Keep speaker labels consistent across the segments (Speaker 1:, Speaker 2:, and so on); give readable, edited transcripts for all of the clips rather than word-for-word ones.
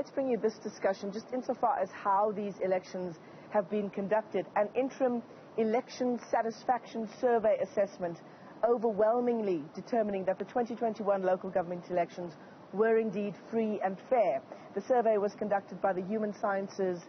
Speaker 1: let's bring you this discussion just insofar as how these elections have been conducted. An interim election satisfaction survey assessment overwhelmingly determining that the 2021 local government elections were indeed free and fair. The survey was conducted by the Human Sciences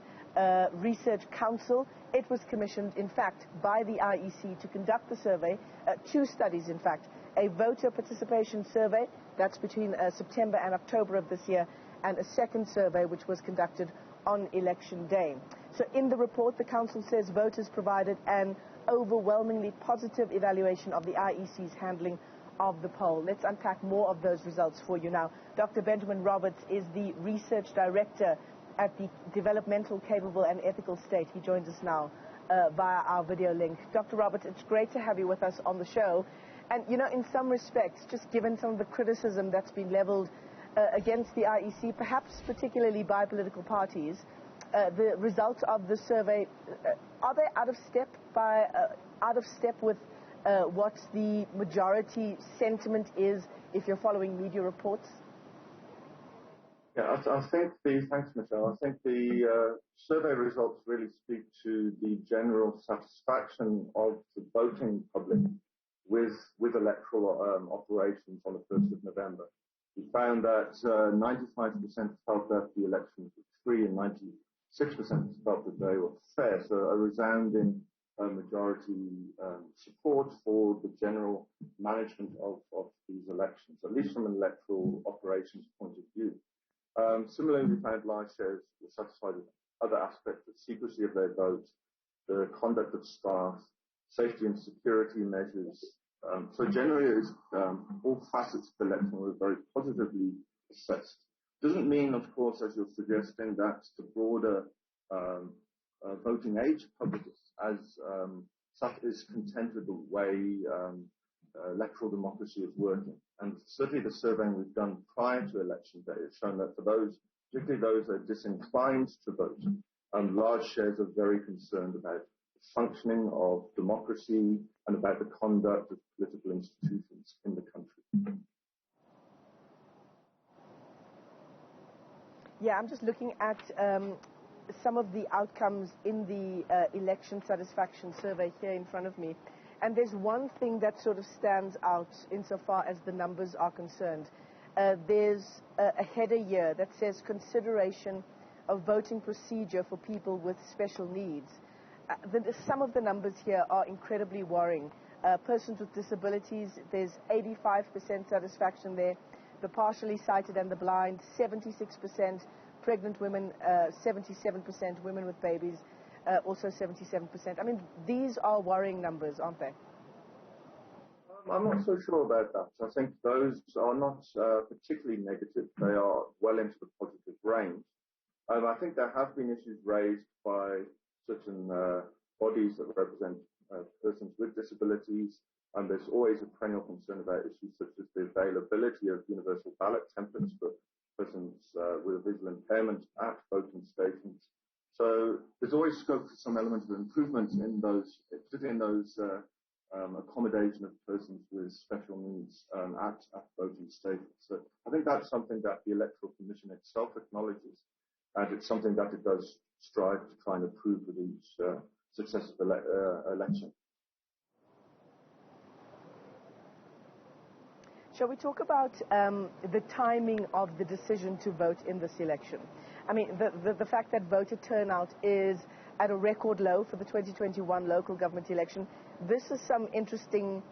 Speaker 1: Research Council. It was commissioned, in fact, by the IEC to conduct the survey, two studies, in fact, a voter participation survey, that's between September and October of this year, and a second survey which was conducted on election day. So in the report, the Council says voters provided an overwhelmingly positive evaluation of the IEC's handling of the poll. Let's unpack more of those results for you now. Dr. Benjamin Roberts is the Research Director at the Developmental, Capable and Ethical State. He joins us now via our video link. Dr. Roberts, it's great to have you with us on the show. And, you know, in some respects, just given some of the criticism that's been leveled against the IEC, perhaps particularly by political parties, the results of the survey, are they out of step with what the majority sentiment is if you're following media reports?
Speaker 2: Yeah, thanks, Michelle. I think the survey results really speak to the general satisfaction of the voting public with electoral operations on the 1st of November. We found that 95% felt that the elections were free and 96% felt that they were fair. So a resounding majority support for the general management of these elections, at least from an electoral operations point of view. Similarly, we found large shares were satisfied with other aspects, the secrecy of their vote, the conduct of staff, safety and security measures. So generally, all facets of the election were very positively assessed. Doesn't mean, of course, as you're suggesting, that the broader voting age public is content with the way electoral democracy is working. And certainly the surveying we've done prior to election day has shown that for those, particularly those that are disinclined to vote, large shares are very concerned about the functioning of democracy and about the conduct of political institutions in the country.
Speaker 1: Yeah, I'm just looking at some of the outcomes in the election satisfaction survey here in front of me. And there's one thing that sort of stands out insofar as the numbers are concerned. There's a header here that says consideration of voting procedure for people with special needs. Some of the numbers here are incredibly worrying. Persons with disabilities, there's 85% satisfaction there. The partially sighted and the blind, 76%. Pregnant women, 77%. Women with babies, also 77%. I mean, these are worrying numbers, aren't they?
Speaker 2: I'm not so sure about that. I think those are not particularly negative. They are well into the positive range. I think there have been issues raised by certain bodies that represent persons with disabilities, and there's always a perennial concern about issues such as the availability of universal ballot templates for persons with visual impairment at voting stations. So there's always scope for some element of improvement in those, particularly in those accommodation of persons with special needs at voting stations. So I think that's something that the Electoral Commission itself acknowledges, and it's something that it does strive to try and improve with each successive election.
Speaker 1: Shall we talk about the timing of the decision to vote in this election? I mean, the fact that voter turnout is at a record low for the 2021 local government election, this is some interesting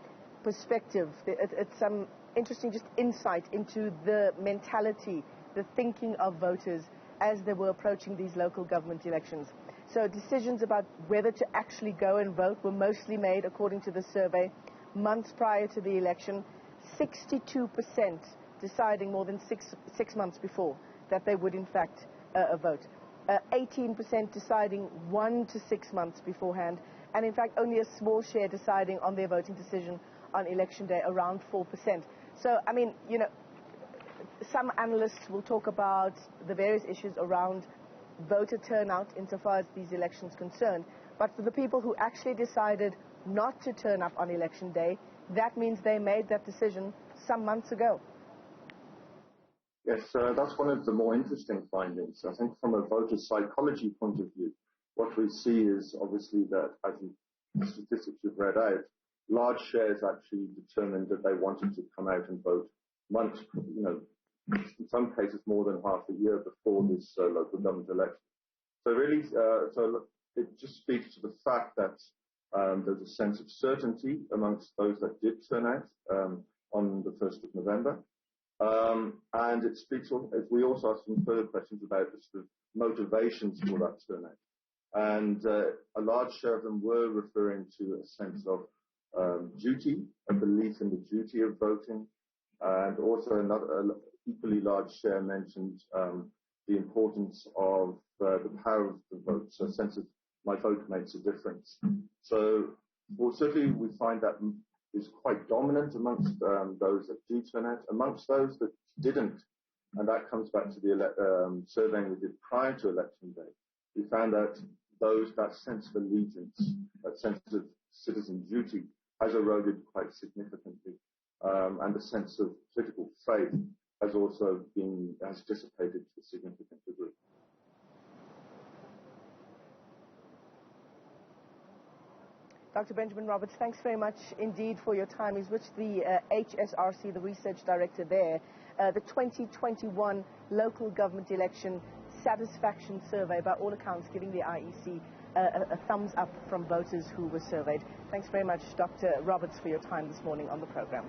Speaker 1: perspective. It's some interesting just insight into the mentality, the thinking of voters as they were approaching these local government elections. So decisions about whether to actually go and vote were mostly made, according to the survey, months prior to the election. 62% deciding more than six months before that they would in fact vote. 18% deciding 1 to 6 months beforehand, and in fact only a small share deciding on their voting decision on election day, around 4%. So, I mean, you know, some analysts will talk about the various issues around voter turnout insofar as these elections concerned, but for the people who actually decided not to turn up on election day, that means they made that decision some months ago.
Speaker 2: Yes, that's one of the more interesting findings. I think from a voter psychology point of view, what we see is obviously that, as the statistics you've read out, large shares actually determined that they wanted to come out and vote months, in some cases more than half a year before this local government election. So really, so it just speaks to the fact that there's a sense of certainty amongst those that did turn out on the 1st of November. And it speaks, we also asked some further questions about the sort of motivations for that turnout. And a large share of them were referring to a sense of duty, a belief in the duty of voting. And also another equally large share mentioned the importance of the power of the vote, so a sense of my vote makes a difference. So, well, certainly we find that is quite dominant amongst those that do turn out. Amongst those that didn't, and that comes back to the surveying we did prior to election day, we found that that sense of allegiance, that sense of citizen duty has eroded quite significantly, and the sense of political faith has also has dissipated to a significant degree.
Speaker 1: Dr. Benjamin Roberts, thanks very much indeed for your time. He's with the HSRC, the research director there. The 2021 local government election satisfaction survey, by all accounts, giving the IEC a thumbs up from voters who were surveyed. Thanks very much, Dr. Roberts, for your time this morning on the program.